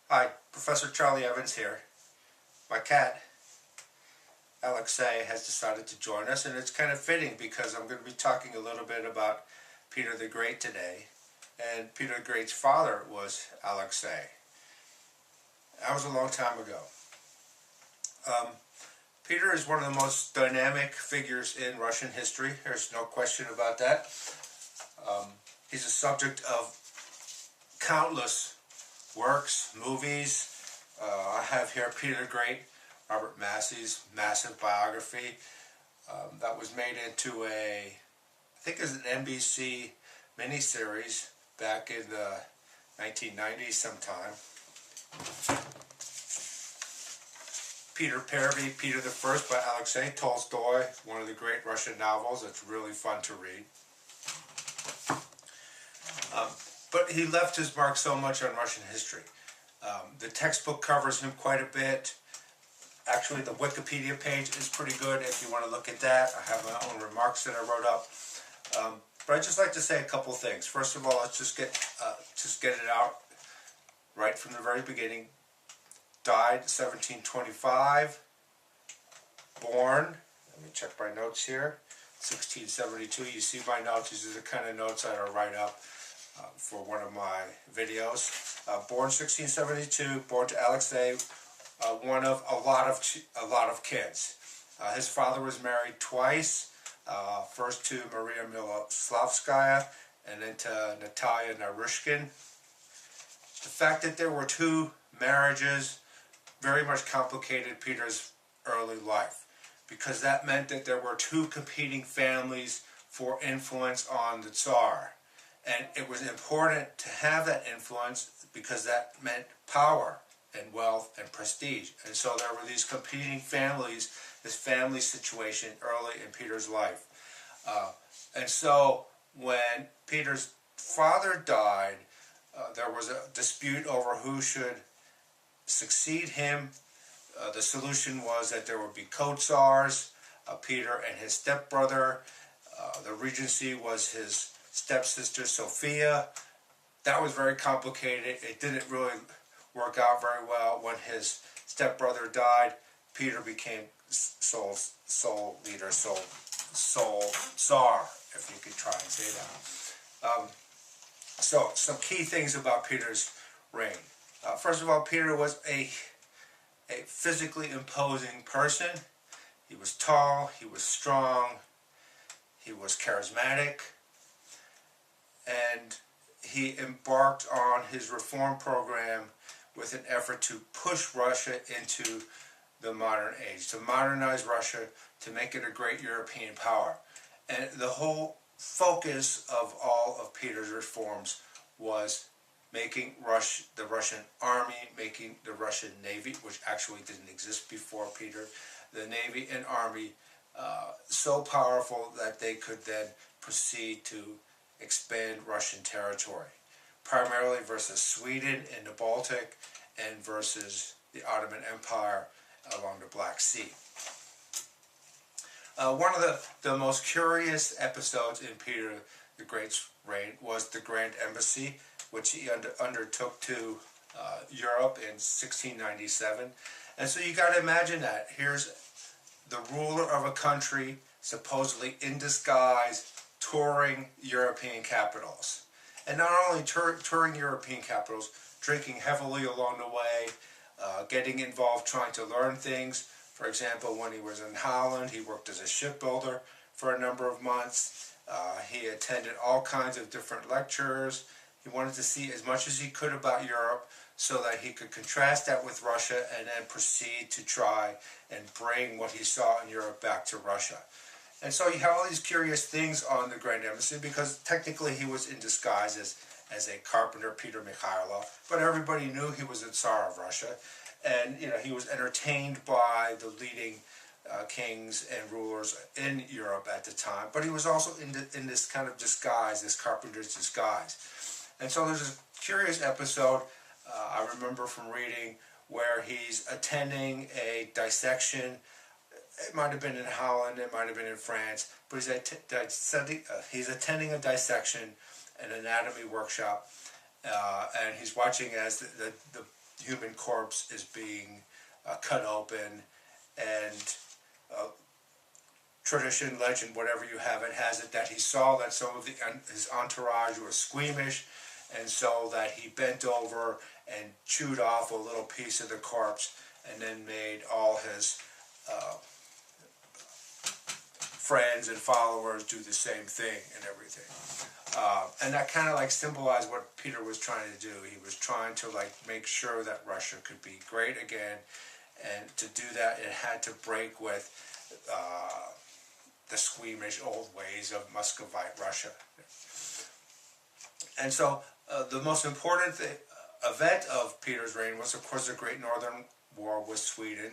Hi, Professor Charlie Evans here. My cat, Alexei, has decided to join us, and it's kind of fitting because I'm going to be talking a little bit about Peter the Great today. And Peter the Great's father was Alexei. That was a long time ago. Um, Peter is one of the most dynamic figures in Russian history. There's no question about that. He's a subject of countless works, movies. I have here Peter the Great, Robert Massey's massive biography that was made into I think it was an NBC miniseries back in the 1990s sometime. Peter Первый, Peter the First by Alexei Tolstoy, one of the great Russian novels. It's really fun to read. But he left his mark so much on Russian history. The textbook covers him quite a bit. Actually, the Wikipedia page is pretty good if you want to look at that. I have my own remarks that I wrote up. But I'd just like to say a couple things. First of all, let's just get it out right from the very beginning. Died 1725. Born, let me check my notes here, 1672. You see my notes. These are the kind of notes that I write up for one of my videos. Born 1672, born to Alexei, one of a lot of kids. His father was married twice, first to Maria Miloslavskaya and then to Natalia Naryshkin. The fact that there were two marriages very much complicated Peter's early life, because that meant that there were two competing families for influence on the Tsar. And it was important to have that influence because that meant power and wealth and prestige. And so there were these competing families, this family situation early in Peter's life. And so when Peter's father died, there was a dispute over who should succeed him. The solution was that there would be co-tsars, Peter and his stepbrother. The regency was his stepsister Sophia. That was very complicated. It didn't really work out very well. When his stepbrother died, Peter became sole leader, sole tsar, if you could try and say that. So some key things about Peter's reign. First of all, Peter was a physically imposing person. He was tall, he was strong, he was charismatic, and he embarked on his reform program with an effort to push Russia into the modern age, to modernize Russia, to make it a great European power. And the whole focus of all of Peter's reforms was making the Russian army, making the Russian Navy, which actually didn't exist before Peter, the Navy and Army so powerful that they could then proceed to expand Russian territory, primarily versus Sweden in the Baltic and versus the Ottoman Empire along the Black Sea. One of the most curious episodes in Peter the Great's reign was the Grand Embassy, which he undertook to Europe in 1697. And so you got to imagine that. Here's the ruler of a country, supposedly in disguise, touring European capitals. And not only touring European capitals, drinking heavily along the way, getting involved trying to learn things. For example, when he was in Holland, he worked as a shipbuilder for a number of months. He attended all kinds of different lectures. He wanted to see as much as he could about Europe so that he could contrast that with Russia and then proceed to try and bring what he saw in Europe back to Russia. And so you have all these curious things on the Grand Embassy because technically he was in disguise as a carpenter, Peter Mikhailov, but everybody knew he was the Tsar of Russia. And he was entertained by the leading kings and rulers in Europe at the time, but he was also in this kind of disguise, this carpenter's disguise. And so there's a curious episode I remember from reading where he's attending a dissection. It might have been in Holland, it might have been in France, but he's attending a dissection, an anatomy workshop, and he's watching as the human corpse is being cut open, and tradition, legend, whatever you have it, has it that he saw that some of his entourage was squeamish, and so that he bent over and chewed off a little piece of the corpse, and then made all his friends and followers do the same thing and everything. And that kind of like symbolized what Peter was trying to do. He was trying to like make sure that Russia could be great again, and to do that it had to break with the squeamish old ways of Muscovite Russia. And so the most important event of Peter's reign was, of course, the Great Northern War with Sweden,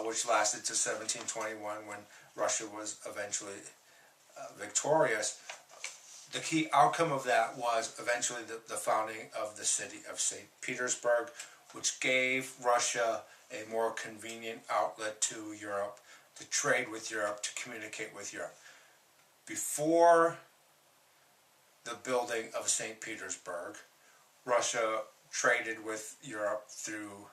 which lasted to 1721, when Russia was eventually victorious. The key outcome of that was eventually the founding of the city of St. Petersburg, which gave Russia a more convenient outlet to Europe, to trade with Europe, to communicate with Europe. Before the building of St. Petersburg, Russia traded with Europe through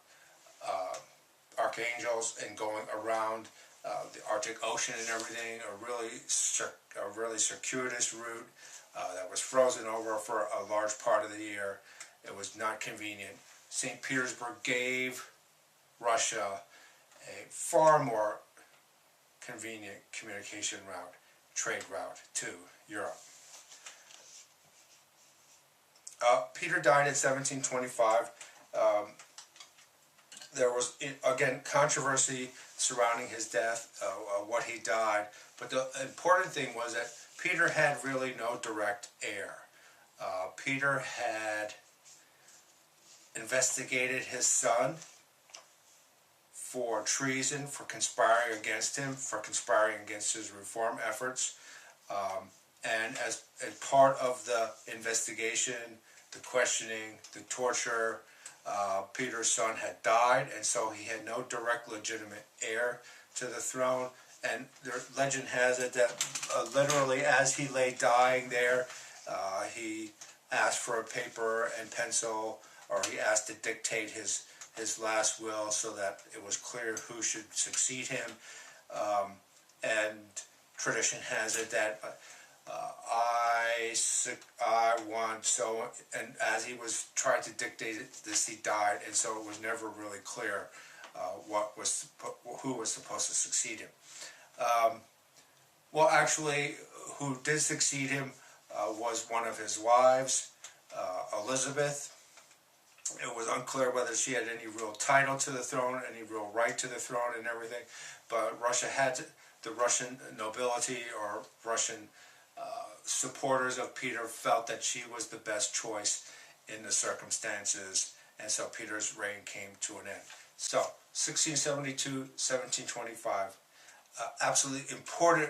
archangels and going around the Arctic Ocean and everything, a really circuitous route that was frozen over for a large part of the year. It was not convenient. St. Petersburg gave Russia a far more convenient communication route, trade route to Europe. Peter died in 1725. There was, again, controversy surrounding his death, what he died, but the important thing was that Peter had really no direct heir. Peter had investigated his son for treason, for conspiring against him, for conspiring against his reform efforts. And as part of the investigation, the questioning, the torture, Peter's son had died, and so he had no direct legitimate heir to the throne. And the legend has it that literally as he lay dying there, he asked for a paper and pencil, or he asked to dictate his last will so that it was clear who should succeed him. And tradition has it that I want so, and as he was trying to dictate this, he died, and so it was never really clear who was supposed to succeed him. Well, actually, who did succeed him was one of his wives, Elizabeth. It was unclear whether she had any real title to the throne, any real right to the throne and everything, but Russia had the Russian nobility or Russian supporters of Peter felt that she was the best choice in the circumstances, and so Peter's reign came to an end. So, 1672, 1725, absolutely important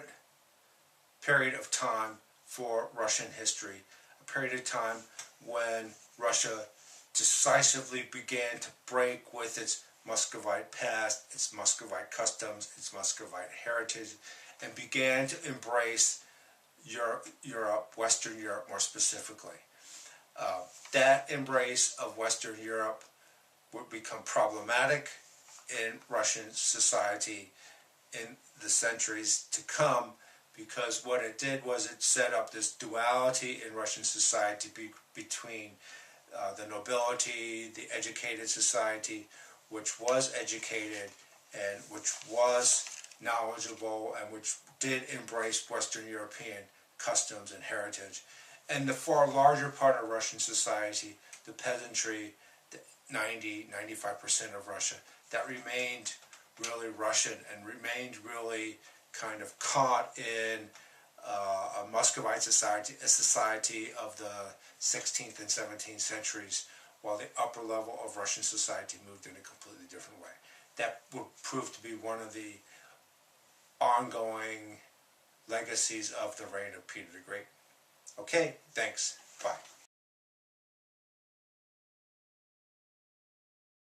period of time for Russian history, a period of time when Russia decisively began to break with its Muscovite past, its Muscovite customs, its Muscovite heritage, and began to embrace Europe, Western Europe more specifically. That embrace of Western Europe would become problematic in Russian society in the centuries to come, because what it did was it set up this duality in Russian society between the nobility, the educated society, which was educated and which was knowledgeable and which did embrace Western European customs and heritage, and the far larger part of Russian society, the peasantry, the 90-95% of Russia, that remained really Russian and remained really kind of caught in a Muscovite society, a society of the 16th and 17th centuries, while the upper level of Russian society moved in a completely different way. That would prove to be one of the ongoing legacies of the reign of Peter the Great. Okay, thanks. Bye.